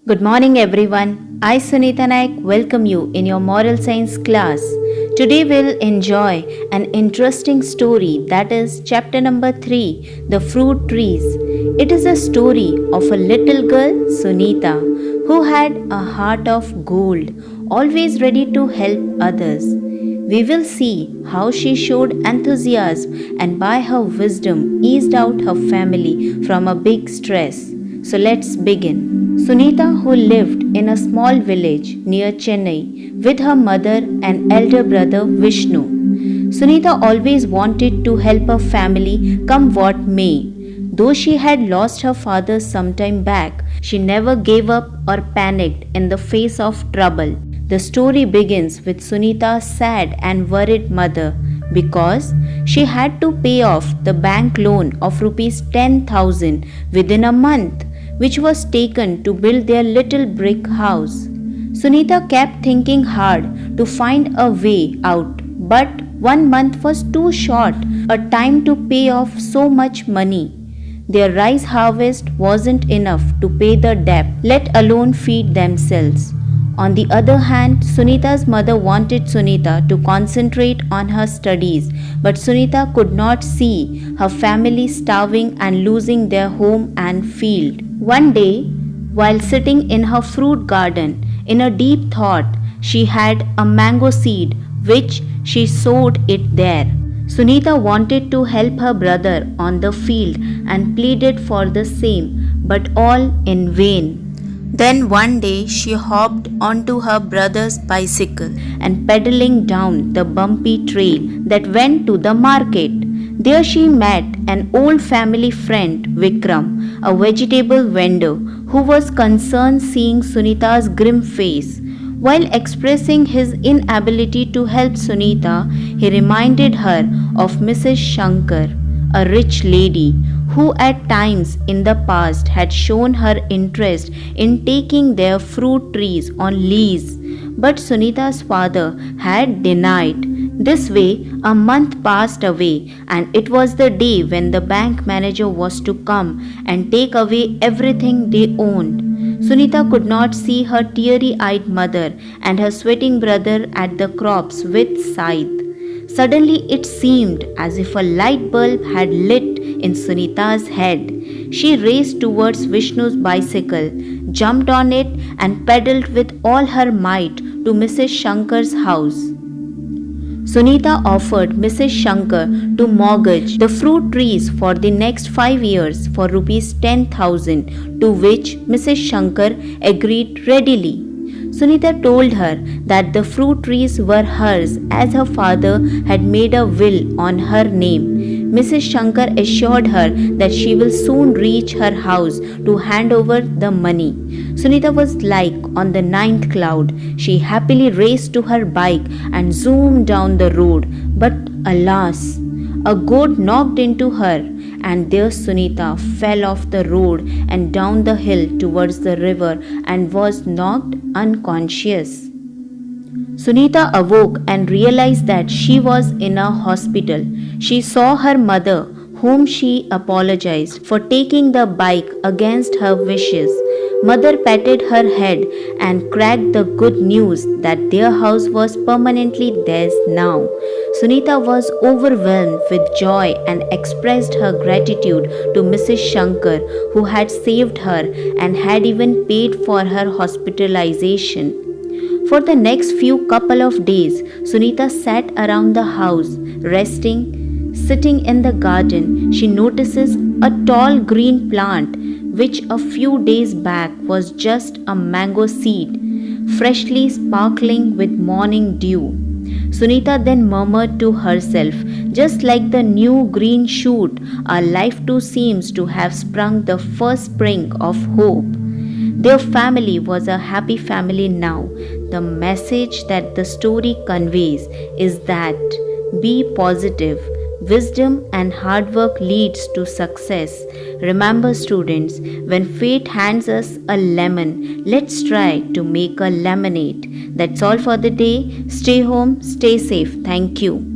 Good morning, everyone. I, Sunita Naik, welcome you in your moral science class. Today, we'll enjoy an interesting story that is chapter number 3, The Fruit Trees. It is a story of a little girl, Sunita, who had a heart of gold, always ready to help others. We will see how she showed enthusiasm and by her wisdom eased out her family from a big stress. So let's begin. Sunita, who lived in a small village near Chennai with her mother and elder brother Vishnu. Sunita always wanted to help her family come what may. Though she had lost her father some time back, she never gave up or panicked in the face of trouble. The story begins with Sunita's sad and worried mother because she had to pay off the bank loan of rupees 10,000 within a month, which was taken to build their little brick house. Sunita kept thinking hard to find a way out, but 1 month was too short a time to pay off so much money. Their rice harvest wasn't enough to pay the debt, let alone feed themselves. On the other hand, Sunita's mother wanted Sunita to concentrate on her studies, but Sunita could not see her family starving and losing their home and field. One day, while sitting in her fruit garden, in a deep thought, she had a mango seed which she sowed it there. Sunita wanted to help her brother on the field and pleaded for the same, but all in vain. Then one day she hopped onto her brother's bicycle and pedaling down the bumpy trail that went to the market. There she met an old family friend, Vikram, a vegetable vendor who was concerned seeing Sunita's grim face. While expressing his inability to help Sunita, he reminded her of Mrs. Shankar, a rich lady who at times in the past had shown her interest in taking their fruit trees on lease, but Sunita's father had denied. This way, a month passed away, and it was the day when the bank manager was to come and take away everything they owned. Sunita could not see her teary-eyed mother and her sweating brother at the crops with scythe. Suddenly it seemed as if a light bulb had lit in Sunita's head. She raced towards Vishnu's bicycle, jumped on it and pedaled with all her might to Mrs. Shankar's house. Sunita offered Mrs. Shankar to mortgage the fruit trees for the next 5 years for rupees 10,000, to which Mrs. Shankar agreed readily. Sunita told her that the fruit trees were hers as her father had made a will on her name. Mrs. Shankar assured her that she will soon reach her house to hand over the money. Sunita was like on the ninth cloud. She happily raced to her bike and zoomed down the road. But alas, a goat knocked into her, and there Sunita fell off the road and down the hill towards the river and was knocked unconscious. Sunita awoke and realized that she was in a hospital. She saw her mother, whom she apologized for taking the bike against her wishes. Mother patted her head and cracked the good news that their house was permanently theirs now. Sunita was overwhelmed with joy and expressed her gratitude to Mrs. Shankar, who had saved her and had even paid for her hospitalization. For the next few couple of days, Sunita sat around the house, resting. Sitting in the garden, she notices a tall green plant which a few days back was just a mango seed, freshly sparkling with morning dew. Sunita then murmured to herself, just like the new green shoot, our life too seems to have sprung the first spring of hope. Their family was a happy family now. The message that the story conveys is that be positive. Wisdom and hard work leads to success. Remember students, when fate hands us a lemon, let's try to make a lemonade. That's all for the day. Stay home, stay safe. Thank you.